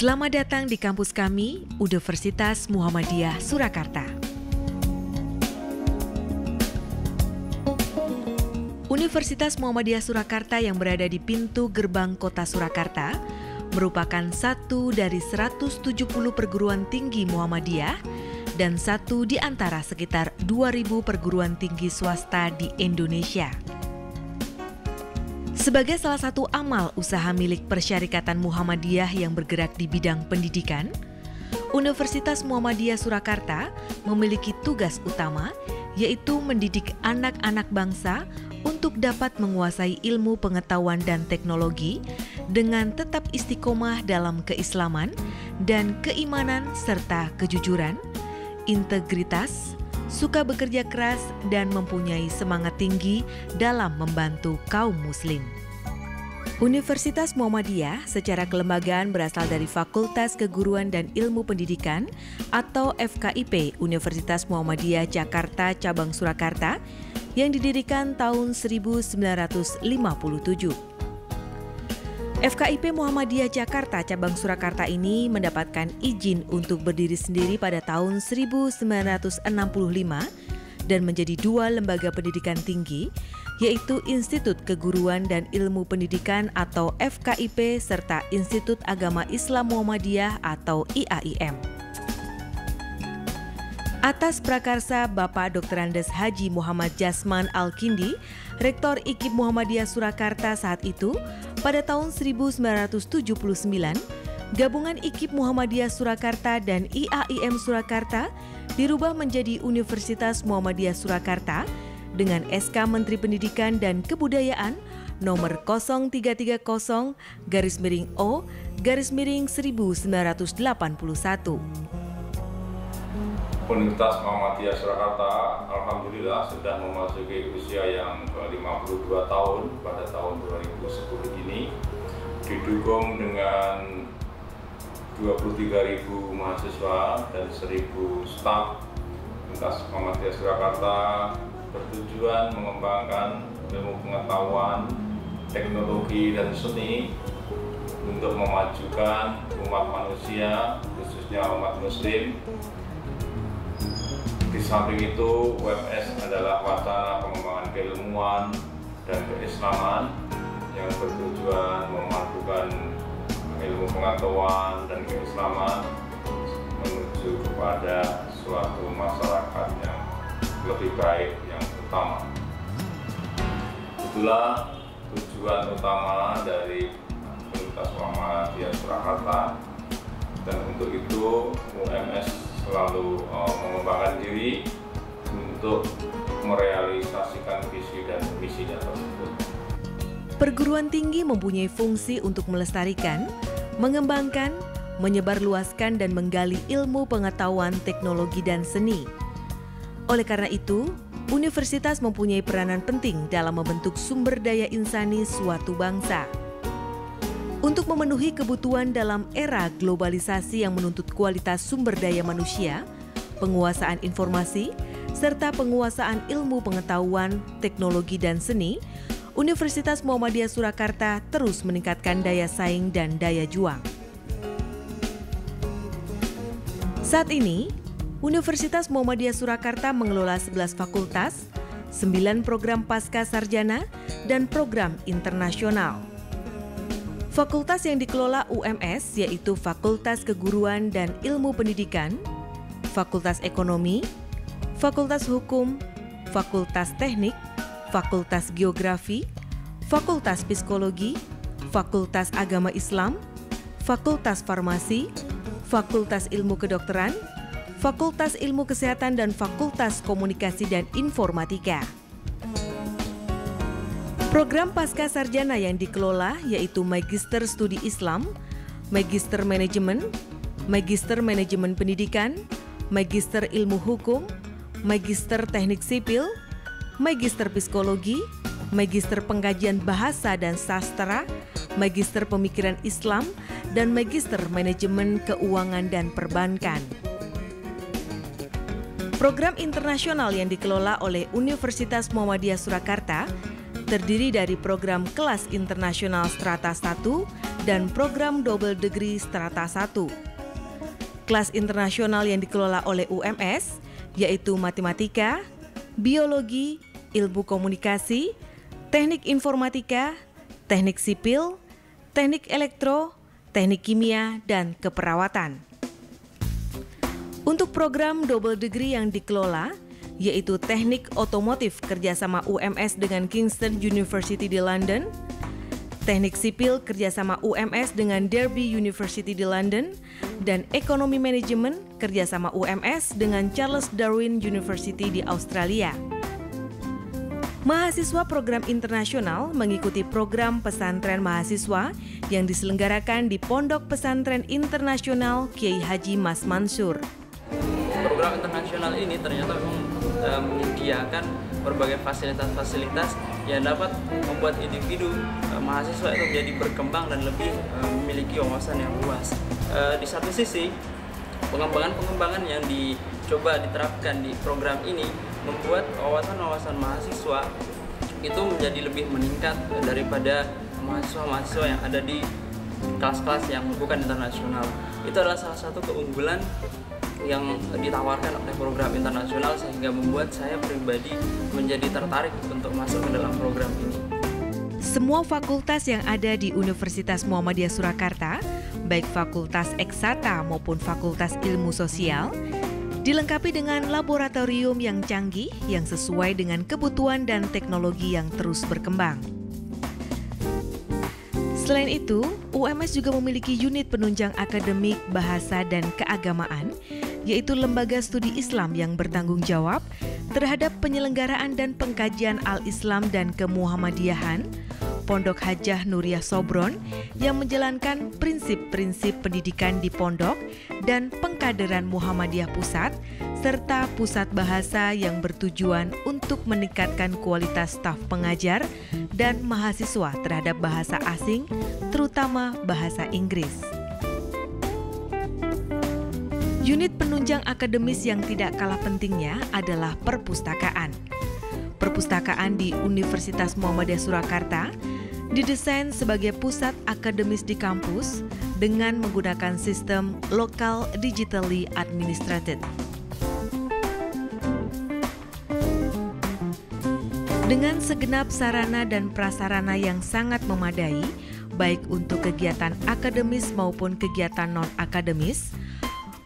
Selamat datang di kampus kami, Universitas Muhammadiyah Surakarta. Universitas Muhammadiyah Surakarta yang berada di pintu gerbang kota Surakarta merupakan satu dari 170 perguruan tinggi Muhammadiyah dan satu di antara sekitar 2.000 perguruan tinggi swasta di Indonesia. Sebagai salah satu amal usaha milik Persyarikatan Muhammadiyah yang bergerak di bidang pendidikan, Universitas Muhammadiyah Surakarta memiliki tugas utama, yaitu mendidik anak-anak bangsa untuk dapat menguasai ilmu pengetahuan dan teknologi dengan tetap istiqomah dalam keislaman dan keimanan serta kejujuran, integritas, suka bekerja keras, dan mempunyai semangat tinggi dalam membantu kaum muslim. Universitas Muhammadiyah secara kelembagaan berasal dari Fakultas Keguruan dan Ilmu Pendidikan atau FKIP Universitas Muhammadiyah Jakarta Cabang Surakarta yang didirikan tahun 1957. FKIP Muhammadiyah Jakarta Cabang Surakarta ini mendapatkan izin untuk berdiri sendiri pada tahun 1965 dan menjadi dua lembaga pendidikan tinggi, yaitu Institut Keguruan dan Ilmu Pendidikan atau FKIP serta Institut Agama Islam Muhammadiyah atau IAIM. Atas prakarsa Bapak Dr. Andes Haji Muhammad Jasman Al-Kindi, Rektor IKIP Muhammadiyah Surakarta saat itu, pada tahun 1979, gabungan IKIP Muhammadiyah Surakarta dan IAIM Surakarta dirubah menjadi Universitas Muhammadiyah Surakarta dengan SK Menteri Pendidikan dan Kebudayaan nomor 0330-O-1981. Universitas Muhammadiyah Surakarta alhamdulillah sudah memasuki usia yang ke-52 tahun pada tahun 2010 ini, didukung dengan 23.000 mahasiswa dan 1.000 staf. Universitas Muhammadiyah Surakarta bertujuan mengembangkan ilmu pengetahuan, teknologi, dan seni untuk memajukan umat manusia, khususnya umat muslim. Di samping itu, UMS adalah wacana pengembangan keilmuan dan keislaman yang bertujuan memadukan ilmu pengetahuan dan keislaman menuju kepada suatu masyarakat yang lebih baik yang utama. Itulah tujuan utama dari Universitas Muhammadiyah Surakarta, dan untuk itu UMS selalu mengembangkan diri untuk merealisasikan visi dan misinya tersebut. Perguruan tinggi mempunyai fungsi untuk melestarikan, mengembangkan, menyebarluaskan, dan menggali ilmu pengetahuan, teknologi, dan seni. Oleh karena itu, universitas mempunyai peranan penting dalam membentuk sumber daya insani suatu bangsa. Untuk memenuhi kebutuhan dalam era globalisasi yang menuntut kualitas sumber daya manusia, penguasaan informasi, serta penguasaan ilmu pengetahuan, teknologi, dan seni, Universitas Muhammadiyah Surakarta terus meningkatkan daya saing dan daya juang. Saat ini, Universitas Muhammadiyah Surakarta mengelola 11 fakultas, 9 program pasca sarjana, dan program internasional. Fakultas yang dikelola UMS yaitu Fakultas Keguruan dan Ilmu Pendidikan, Fakultas Ekonomi, Fakultas Hukum, Fakultas Teknik, Fakultas Geografi, Fakultas Psikologi, Fakultas Agama Islam, Fakultas Farmasi, Fakultas Ilmu Kedokteran, Fakultas Ilmu Kesehatan, dan Fakultas Komunikasi dan Informatika. Program pasca sarjana yang dikelola yaitu Magister Studi Islam, Magister Manajemen, Magister Manajemen Pendidikan, Magister Ilmu Hukum, Magister Teknik Sipil, Magister Psikologi, Magister Pengkajian Bahasa dan Sastra, Magister Pemikiran Islam, dan Magister Manajemen Keuangan dan Perbankan. Program internasional yang dikelola oleh Universitas Muhammadiyah Surakarta terdiri dari program kelas internasional strata 1 dan program double degree strata 1. Kelas internasional yang dikelola oleh UMS yaitu matematika, biologi, ilmu komunikasi, teknik informatika, teknik sipil, teknik elektro, teknik kimia, dan keperawatan. Untuk program double degree yang dikelola, yaitu teknik otomotif kerjasama UMS dengan Kingston University di London, teknik sipil kerjasama UMS dengan Derby University di London, dan ekonomi manajemen kerjasama UMS dengan Charles Darwin University di Australia. Mahasiswa program internasional mengikuti program pesantren mahasiswa yang diselenggarakan di Pondok Pesantren Internasional Kiai Haji Mas Mansur. Program internasional ini ternyata menyediakan berbagai fasilitas-fasilitas yang dapat membuat individu mahasiswa itu menjadi berkembang dan lebih memiliki wawasan yang luas. Di satu sisi, pengembangan-pengembangan yang dicoba diterapkan di program ini membuat wawasan-wawasan mahasiswa itu menjadi lebih meningkat daripada mahasiswa-mahasiswa yang ada di kelas-kelas yang bukan internasional. Itu adalah salah satu keunggulan yang ditawarkan oleh program internasional sehingga membuat saya pribadi menjadi tertarik untuk masuk ke dalam program ini. Semua fakultas yang ada di Universitas Muhammadiyah Surakarta, baik Fakultas Eksata maupun Fakultas Ilmu Sosial, dilengkapi dengan laboratorium yang canggih yang sesuai dengan kebutuhan dan teknologi yang terus berkembang. Selain itu, UMS juga memiliki unit penunjang akademik, bahasa, dan keagamaan, yaitu Lembaga Studi Islam yang bertanggung jawab terhadap penyelenggaraan dan pengkajian Al-Islam dan Kemuhammadiyahan, Pondok Hajah Nuriyah Sobron yang menjalankan prinsip-prinsip pendidikan di pondok dan pengkaderan Muhammadiyah Pusat, serta pusat bahasa yang bertujuan untuk meningkatkan kualitas staf pengajar dan mahasiswa terhadap bahasa asing, terutama bahasa Inggris. Unit penunjang akademis yang tidak kalah pentingnya adalah perpustakaan. Perpustakaan di Universitas Muhammadiyah Surakarta didesain sebagai pusat akademis di kampus dengan menggunakan sistem Local Digitally Administrated. Dengan segenap sarana dan prasarana yang sangat memadai, baik untuk kegiatan akademis maupun kegiatan non-akademis,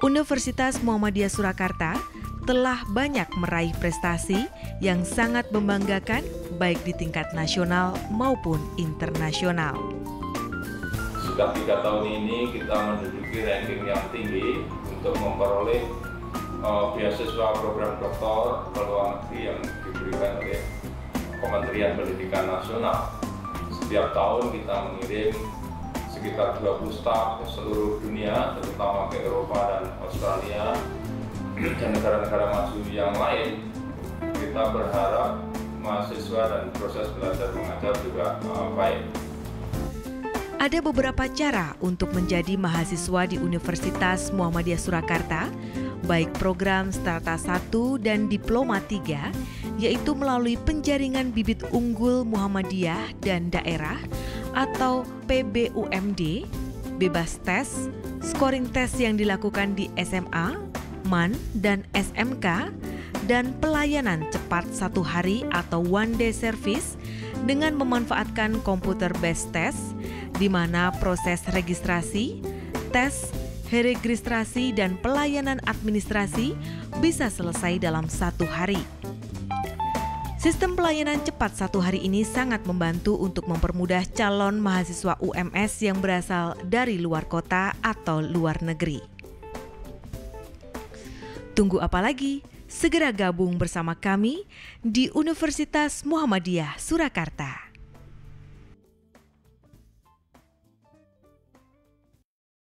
Universitas Muhammadiyah Surakarta telah banyak meraih prestasi yang sangat membanggakan baik di tingkat nasional maupun internasional. Sudah 3 tahun ini kita menduduki ranking yang tinggi untuk memperoleh beasiswa program doktor ke luar negeri yang diberikan oleh Kementerian Pendidikan Nasional. Setiap tahun kita mengirim sekitar 20 staf ke seluruh dunia, terutama ke Eropa dan Australia dan negara-negara maju yang lain. Kita berharap mahasiswa dan proses belajar mengajar juga baik. Ada beberapa cara untuk menjadi mahasiswa di Universitas Muhammadiyah Surakarta, baik program Strata 1 dan Diploma 3, yaitu melalui penjaringan bibit unggul Muhammadiyah dan daerah atau PBUMD, bebas tes, scoring tes yang dilakukan di SMA, MAN, dan SMK, dan pelayanan cepat 1 hari atau one day service dengan memanfaatkan komputer based test, di mana proses registrasi, tes, registrasi, dan pelayanan administrasi bisa selesai dalam 1 hari. Sistem pelayanan cepat 1 hari ini sangat membantu untuk mempermudah calon mahasiswa UMS yang berasal dari luar kota atau luar negeri. Tunggu apa lagi? Segera gabung bersama kami di Universitas Muhammadiyah Surakarta.